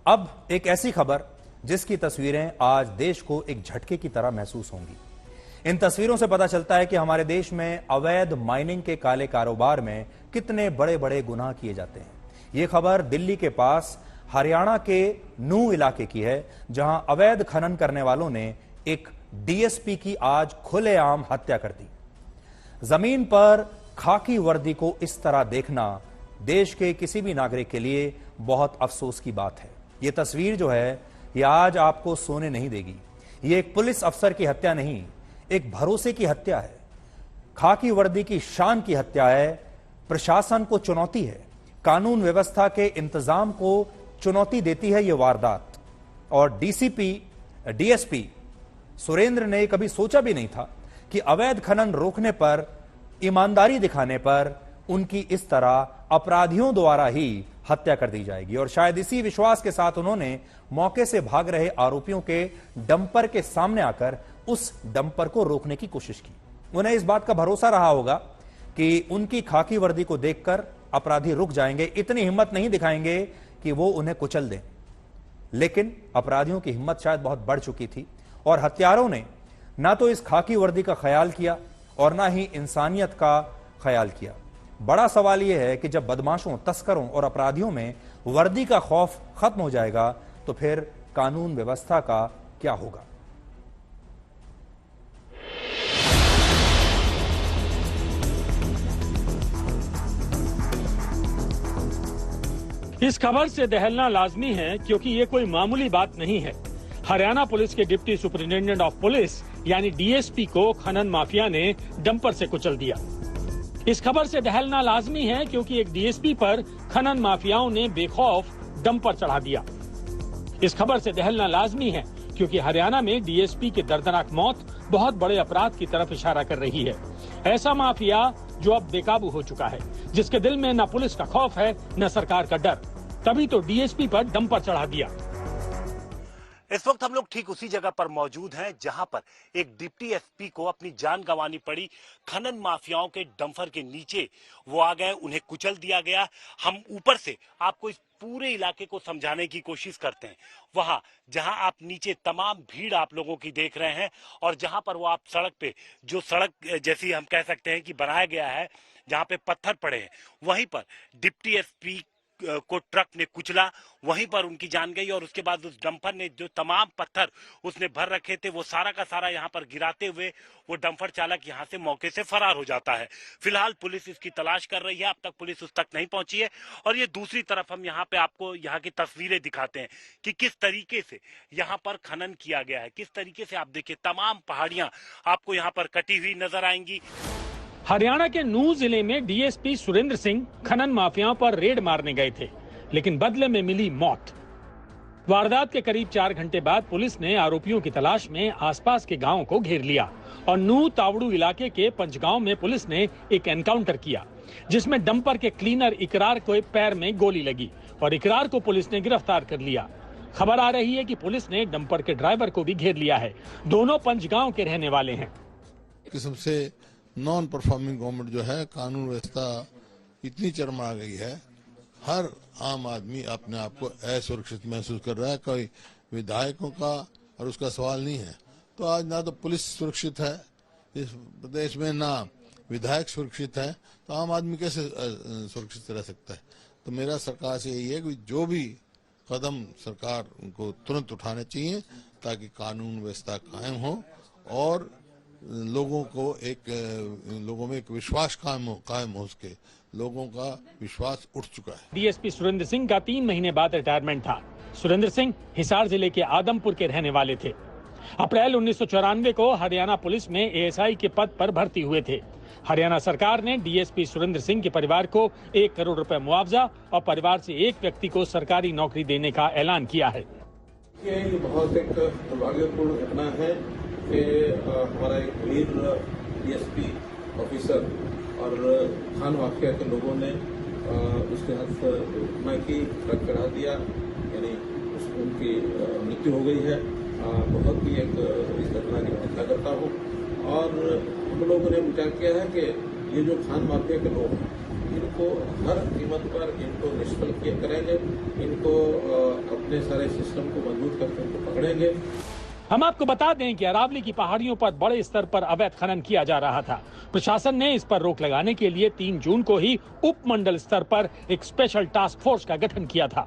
अब एक ऐसी खबर जिसकी तस्वीरें आज देश को एक झटके की तरह महसूस होंगी। इन तस्वीरों से पता चलता है कि हमारे देश में अवैध माइनिंग के काले कारोबार में कितने बड़े बड़े गुनाह किए जाते हैं। यह खबर दिल्ली के पास हरियाणा के नूह इलाके की है, जहां अवैध खनन करने वालों ने एक डीएसपी की आज खुलेआम हत्या कर दी। जमीन पर खाकी वर्दी को इस तरह देखना देश के किसी भी नागरिक के लिए बहुत अफसोस की बात है। यह तस्वीर जो है यह आज आपको सोने नहीं देगी। यह एक पुलिस अफसर की हत्या नहीं, एक भरोसे की हत्या है, खाकी वर्दी की शान की हत्या है, प्रशासन को चुनौती है, कानून व्यवस्था के इंतजाम को चुनौती देती है यह वारदात। और डीएसपी सुरेंद्र ने कभी सोचा भी नहीं था कि अवैध खनन रोकने पर, ईमानदारी दिखाने पर उनकी इस तरह अपराधियों द्वारा ही हत्या कर दी जाएगी। और शायद इसी विश्वास के साथ उन्होंने मौके से भाग रहे आरोपियों के डंपर के सामने आकर उस डंपर को रोकने की कोशिश की। उन्हें इस बात का भरोसा रहा होगा कि उनकी खाकी वर्दी को देखकर अपराधी रुक जाएंगे, इतनी हिम्मत नहीं दिखाएंगे कि वो उन्हें कुचल दें। लेकिन अपराधियों की हिम्मत शायद बहुत बढ़ चुकी थी और हत्यारों ने ना तो इस खाकी वर्दी का ख्याल किया और ना ही इंसानियत का ख्याल किया। बड़ा सवाल यह है कि जब बदमाशों, तस्करों और अपराधियों में वर्दी का खौफ खत्म हो जाएगा तो फिर कानून व्यवस्था का क्या होगा। इस खबर से दहलना लाजमी है क्योंकि ये कोई मामूली बात नहीं है। हरियाणा पुलिस के डिप्टी सुपरिटेंडेंट ऑफ पुलिस यानी डीएसपी को खनन माफिया ने डंपर से कुचल दिया। इस खबर से दहलना लाजमी है क्योंकि एक डीएसपी पर खनन माफियाओं ने बेखौफ डंपर चढ़ा दिया। इस खबर से दहलना लाजमी है क्योंकि हरियाणा में डीएसपी की दर्दनाक मौत बहुत बड़े अपराध की तरफ इशारा कर रही है। ऐसा माफिया जो अब बेकाबू हो चुका है, जिसके दिल में न पुलिस का खौफ है न सरकार का डर, तभी तो डीएसपी पर डंपर चढ़ा दिया। इस वक्त हम लोग ठीक उसी जगह पर मौजूद हैं जहां पर एक डिप्टी एसपी को अपनी जान गंवानी पड़ी। खनन माफियाओं के डंपर के नीचे वो आ गए, उन्हें कुचल दिया गया। हम ऊपर से आपको इस पूरे इलाके को समझाने की कोशिश करते हैं। वहां जहां आप नीचे तमाम भीड़ आप लोगों की देख रहे हैं और जहां पर वो आप सड़क पे, जो सड़क जैसी हम कह सकते हैं कि बनाया गया है, जहां पे पत्थर पड़े हैं, वहीं पर डिप्टी एसपी को ट्रक ने कुचला, वहीं पर उनकी जान गई। और उसके बाद उस डंपर ने जो तमाम पत्थर उसने भर रखे थे वो सारा का सारा यहाँ पर गिराते हुए वो डंपर चालक यहाँ से मौके से फरार हो जाता है। फिलहाल पुलिस इसकी तलाश कर रही है, अब तक पुलिस उस तक नहीं पहुंची है। और ये दूसरी तरफ हम यहाँ पे आपको यहाँ की तस्वीरें दिखाते हैं कि किस तरीके से यहाँ पर खनन किया गया है, किस तरीके से आप देखिए तमाम पहाड़ियां आपको यहाँ पर कटी हुई नजर आएंगी। हरियाणा के नूह जिले में डीएसपी सुरेंद्र सिंह खनन माफियाओं पर रेड मारने गए थे, लेकिन बदले में मिली मौत। वारदात के करीब 4 घंटे बाद पुलिस ने आरोपियों की तलाश में आसपास के गांवों को घेर लिया और नूह तावड़ू इलाके के पंचगांव में पुलिस ने एक एनकाउंटर किया, जिसमें डंपर के क्लीनर इकरार को पैर में गोली लगी और इकरार को पुलिस ने गिरफ्तार कर लिया। खबर आ रही है कि पुलिस ने डंपर के ड्राइवर को भी घेर लिया है। दोनों पंचगांव के रहने वाले हैं। किस्म से नॉन परफॉर्मिंग गवर्नमेंट जो है, कानून व्यवस्था इतनी चरमरा गई है, हर आम आदमी अपने आप को असुरक्षित महसूस कर रहा है। कोई विधायकों का और उसका सवाल नहीं है। तो आज ना तो पुलिस सुरक्षित है इस प्रदेश में, ना विधायक सुरक्षित है, तो आम आदमी कैसे सुरक्षित रह सकता है। तो मेरा सरकार से यही है कि जो भी कदम सरकार को तुरंत उठाने चाहिए ताकि कानून व्यवस्था कायम हो और लोगों में एक विश्वास कायम हो सके। लोगों का विश्वास उठ चुका है। डीएसपी सुरेंद्र सिंह का 3 महीने बाद रिटायरमेंट था। सुरेंद्र सिंह हिसार जिले के आदमपुर के रहने वाले थे। अप्रैल 1994 को हरियाणा पुलिस में एएसआई के पद पर भर्ती हुए थे। हरियाणा सरकार ने डीएसपी सुरेंद्र सिंह के परिवार को 1 करोड़ रुपए मुआवजा और परिवार से एक व्यक्ति को सरकारी नौकरी देने का ऐलान किया है। ये बहुत एक दुर्भाग्यपूर्ण घटना है कि हमारा एक वीर डीएसपी ऑफिसर और खान माफिया के लोगों ने उसके हाथ घटना की, ट्रक चढ़ा दिया, यानी उनकी मृत्यु हो गई है। बहुत ही एक इस घटना की निंदा करता हूँ। और हम लोगों ने विचार किया है कि ये जो खान माफिया के लोग हैं, इनको हर कीमत पर इनको निष्फल किया करेंगे, इनको इतने सारे सिस्टम को मजबूत करके उनको पकड़ेंगे। हम आपको बता दें कि अरावली की पहाड़ियों पर बड़े स्तर पर अवैध खनन किया जा रहा था। प्रशासन ने इस पर रोक लगाने के लिए 3 जून को ही उपमंडल स्तर पर एक स्पेशल टास्क फोर्स का गठन किया था,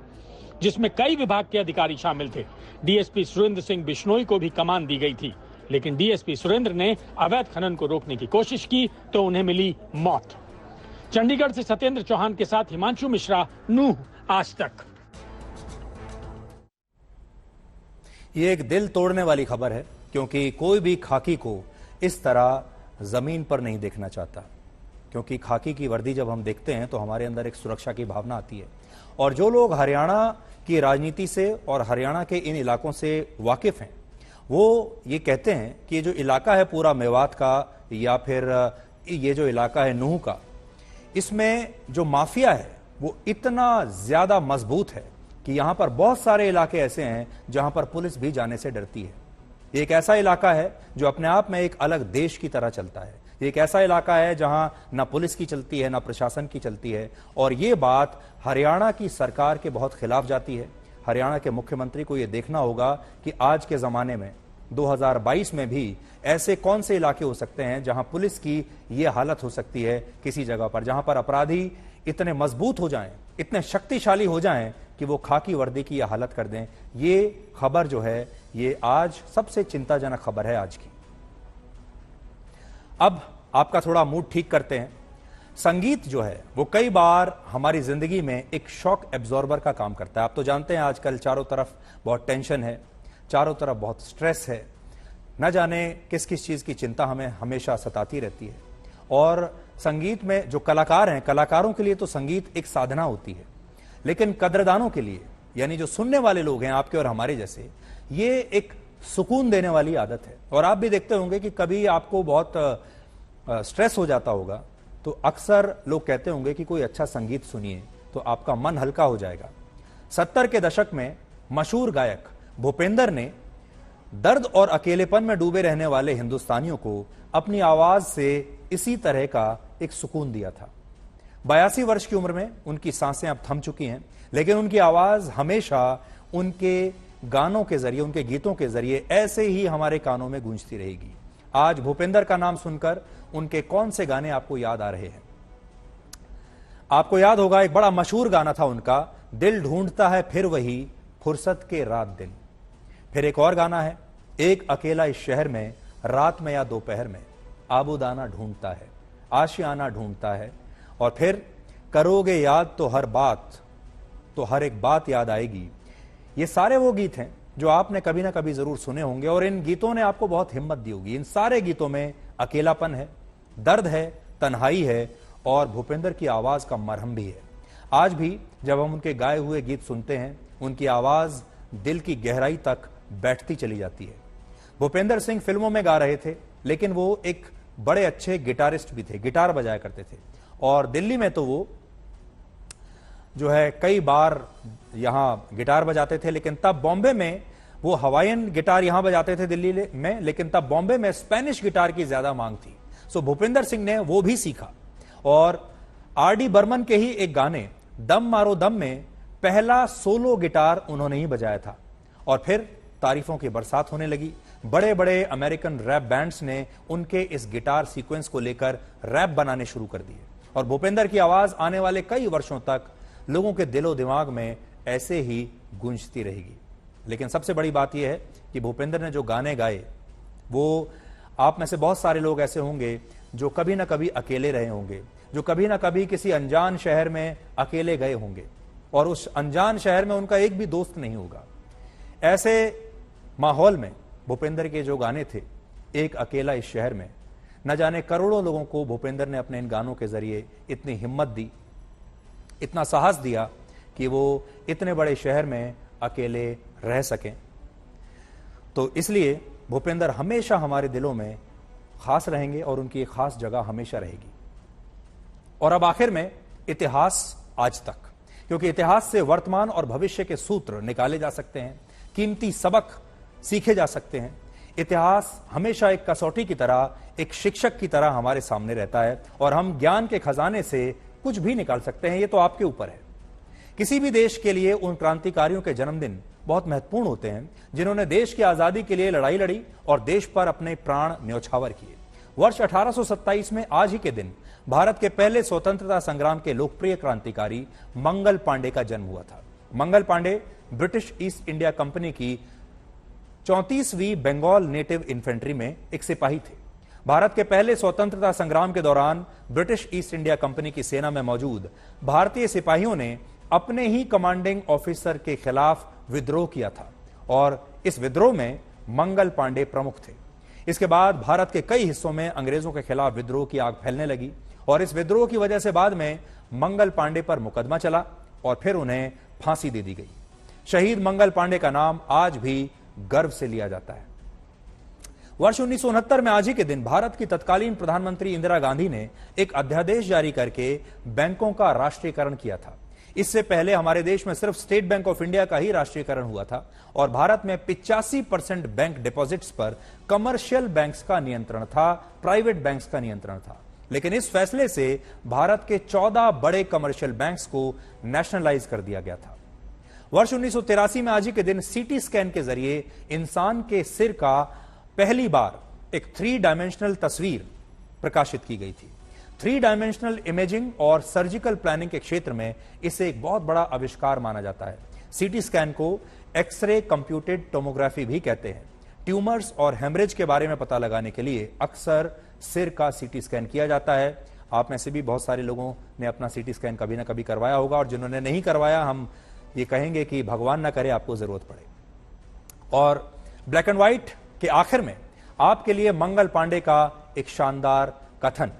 जिसमें कई विभाग के अधिकारी शामिल थे। डीएसपी सुरेंद्र सिंह बिश्नोई को भी कमान दी गई थी, लेकिन डीएसपी सुरेंद्र ने अवैध खनन को रोकने की कोशिश की तो उन्हें मिली मौत। चंडीगढ़ से सत्येंद्र चौहान के साथ हिमांशु मिश्रा, नूह आज तक। ये एक दिल तोड़ने वाली खबर है, क्योंकि कोई भी खाकी को इस तरह जमीन पर नहीं देखना चाहता, क्योंकि खाकी की वर्दी जब हम देखते हैं तो हमारे अंदर एक सुरक्षा की भावना आती है। और जो लोग हरियाणा की राजनीति से और हरियाणा के इन इलाकों से वाकिफ हैं, वो ये कहते हैं कि ये जो इलाका है पूरा मेवात का या फिर ये जो इलाका है नूह का, इसमें जो माफिया है वो इतना ज्यादा मजबूत है कि यहां पर बहुत सारे इलाके ऐसे हैं जहां पर पुलिस भी जाने से डरती है। ये एक ऐसा इलाका है जो अपने आप में एक अलग देश की तरह चलता है। ये एक ऐसा इलाका है जहां ना पुलिस की चलती है, ना प्रशासन की चलती है। और ये बात हरियाणा की सरकार के बहुत खिलाफ जाती है। हरियाणा के मुख्यमंत्री को यह देखना होगा कि आज के जमाने में 2022 में भी ऐसे कौन से इलाके हो सकते हैं जहां पुलिस की यह हालत हो सकती है किसी जगह पर, जहां पर अपराधी इतने मजबूत हो जाएं, इतने शक्तिशाली हो जाएं कि वो खाकी वर्दी की यह हालत कर दें। ये खबर जो है ये आज सबसे चिंताजनक खबर है आज की। अब आपका थोड़ा मूड ठीक करते हैं। संगीत जो है वो कई बार हमारी जिंदगी में एक शॉक एब्जॉर्बर का काम करता है। आप तो जानते हैं आजकल चारों तरफ बहुत टेंशन है, चारों तरफ बहुत स्ट्रेस है, न जाने किस किस चीज की चिंता हमें हमेशा सताती रहती है। और संगीत में जो कलाकार हैं, कलाकारों के लिए तो संगीत एक साधना होती है, लेकिन कद्रदानों के लिए, यानी जो सुनने वाले लोग हैं आपके और हमारे जैसे, ये एक सुकून देने वाली आदत है। और आप भी देखते होंगे कि कभी आपको बहुत स्ट्रेस हो जाता होगा तो अक्सर लोग कहते होंगे कि कोई अच्छा संगीत सुनिए तो आपका मन हल्का हो जाएगा। 70 के दशक में मशहूर गायक भूपेंद्र ने दर्द और अकेलेपन में डूबे रहने वाले हिंदुस्तानियों को अपनी आवाज से इसी तरह का एक सुकून दिया था। 82 वर्ष की उम्र में उनकी सांसें अब थम चुकी हैं, लेकिन उनकी आवाज हमेशा उनके गानों के जरिए, उनके गीतों के जरिए ऐसे ही हमारे कानों में गूंजती रहेगी। आज भूपेंद्र का नाम सुनकर उनके कौन से गाने आपको याद आ रहे हैं? आपको याद होगा एक बड़ा मशहूर गाना था उनका, दिल ढूंढता है फिर वही फुर्सत के रात दिन। फिर एक और गाना है, एक अकेला इस शहर में रात में या दोपहर में आबूदाना ढूंढता है, आशियाना ढूंढता है। और फिर करोगे याद तो हर बात, तो हर एक बात याद आएगी। ये सारे वो गीत हैं जो आपने कभी ना कभी जरूर सुने होंगे और इन गीतों ने आपको बहुत हिम्मत दी होगी। इन सारे गीतों में अकेलापन है, दर्द है, तन्हाई है और भूपेंद्र की आवाज का मरहम भी है। आज भी जब हम उनके गाए हुए गीत सुनते हैं, उनकी आवाज दिल की गहराई तक बैठती चली जाती है। भूपेंद्र सिंह फिल्मों में गा रहे थे, लेकिन वो एक बड़े अच्छे गिटारिस्ट भी थे, गिटार बजाया करते थे। और दिल्ली में तो वो जो है कई बार यहां गिटार बजाते थे, लेकिन तब बॉम्बे में वो हवाईयन गिटार यहां बजाते थे दिल्ली में, लेकिन तब बॉम्बे में स्पेनिश गिटार की ज्यादा मांग थी। सो भूपेंद्र सिंह ने वो भी सीखा और आर.डी. बर्मन के ही एक गाने दम मारो दम में पहला सोलो गिटार उन्होंने ही बजाया था। और फिर तारीफों की बरसात होने लगी। बड़े बड़े अमेरिकन रैप बैंड्स ने उनके इस गिटार सीक्वेंस को लेकर रैप बनाने शुरू कर दिए और भूपेंद्र की आवाज आने वाले कई वर्षों तक लोगों के दिलो दिमाग में ऐसे ही गूंजती रहेगी। लेकिन सबसे बड़ी बात यह है कि भूपेंद्र ने जो गाने गाए, वो आप में से बहुत सारे लोग ऐसे होंगे जो कभी ना कभी अकेले रहे होंगे, जो कभी ना कभी किसी अनजान शहर में अकेले गए होंगे और उस अनजान शहर में उनका एक भी दोस्त नहीं होगा। ऐसे माहौल में भूपेंद्र के जो गाने थे, एक अकेला इस शहर में, न जाने करोड़ों लोगों को भूपेंद्र ने अपने इन गानों के जरिए इतनी हिम्मत दी, इतना साहस दिया कि वो इतने बड़े शहर में अकेले रह सकें। तो इसलिए भूपेंद्र हमेशा हमारे दिलों में खास रहेंगे और उनकी एक खास जगह हमेशा रहेगी। और अब आखिर में इतिहास आज तक, क्योंकि इतिहास से वर्तमान और भविष्य के सूत्र निकाले जा सकते हैं, कीमती सबक सीखे जा सकते हैं। इतिहास हमेशा एक कसौटी की तरह, एक शिक्षक की तरह हमारे सामने रहता है और हम ज्ञान के खजाने से कुछ भी निकाल सकते हैं। ये तो आपके ऊपर है किसी भी देश के लिए उन क्रांतिकारियों के जन्मदिन बहुत महत्वपूर्ण होते हैं जिन्होंने देश की आजादी के लिए लड़ाई लड़ी और देश पर अपने प्राण न्यौछावर किए। वर्ष 1827 में आज ही के दिन भारत के पहले स्वतंत्रता संग्राम के लोकप्रिय क्रांतिकारी मंगल पांडे का जन्म हुआ था। Mangal Pandey British East India Company की 34वीं बंगाल नेटिव इन्फेंट्री में एक सिपाही थे। भारत के पहले स्वतंत्रता संग्राम के दौरान ब्रिटिश ईस्ट इंडिया कंपनी की सेना में मौजूद भारतीय सिपाहियों ने अपने ही कमांडिंग ऑफिसर के खिलाफ विद्रोह किया था और इस विद्रोह में मंगल पांडे प्रमुख थे। इसके बाद भारत के कई हिस्सों में अंग्रेजों के खिलाफ विद्रोह की आग फैलने लगी और इस विद्रोह की वजह से बाद में मंगल पांडे पर मुकदमा चला और फिर उन्हें फांसी दे दी गई। शहीद मंगल पांडे का नाम आज भी गर्व से लिया जाता है। वर्ष 1969 में आज ही के दिन भारत की तत्कालीन प्रधानमंत्री इंदिरा गांधी ने एक अध्यादेश जारी करके बैंकों का राष्ट्रीयकरण किया था। इससे पहले हमारे देश में सिर्फ स्टेट बैंक ऑफ इंडिया का ही राष्ट्रीयकरण हुआ था और भारत में 85% बैंक डिपॉजिट्स पर कमर्शियल बैंक्स का नियंत्रण था, प्राइवेट बैंक्स का नियंत्रण था। लेकिन इस फैसले से भारत के 14 बड़े कमर्शियल बैंक्स को नेशनलाइज कर दिया गया था। वर्ष 1983 में आज ही के दिन सीटी स्कैन के जरिए इंसान के सिर का पहली बार एक 3 डायमेंशनल तस्वीर प्रकाशित की गई थी। 3 डायमेंशनल इमेजिंग और सर्जिकल प्लानिंग के क्षेत्र में इसे एक बहुत बड़ा आविष्कार माना जाता है। सीटी स्कैन को एक्सरे कंप्यूटेड टोमोग्राफी भी कहते हैं। ट्यूमर्स और हेमरेज के बारे में पता लगाने के लिए अक्सर सिर का सीटी स्कैन किया जाता है। आप में से भी बहुत सारे लोगों ने अपना सीटी स्कैन कभी ना कभी करवाया होगा और जिन्होंने नहीं करवाया, हम ये कहेंगे कि भगवान ना करे आपको जरूरत पड़े। और ब्लैक एंड व्हाइट के आखिर में आपके लिए मंगल पांडे का एक शानदार कथन।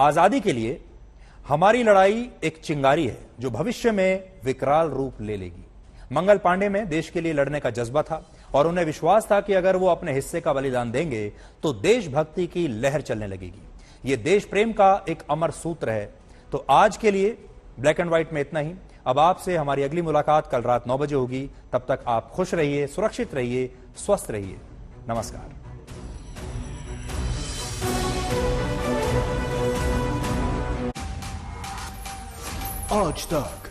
आजादी के लिए हमारी लड़ाई एक चिंगारी है जो भविष्य में विकराल रूप ले लेगी। मंगल पांडे में देश के लिए लड़ने का जज्बा था और उन्हें विश्वास था कि अगर वो अपने हिस्से का बलिदान देंगे तो देशभक्ति की लहर चलने लगेगी। ये देश प्रेम का एक अमर सूत्र है। तो आज के लिए ब्लैक एंड व्हाइट में इतना ही। अब आपसे हमारी अगली मुलाकात कल रात 9 बजे होगी। तब तक आप खुश रहिए, सुरक्षित रहिए, स्वस्थ रहिए। नमस्कार। आज तक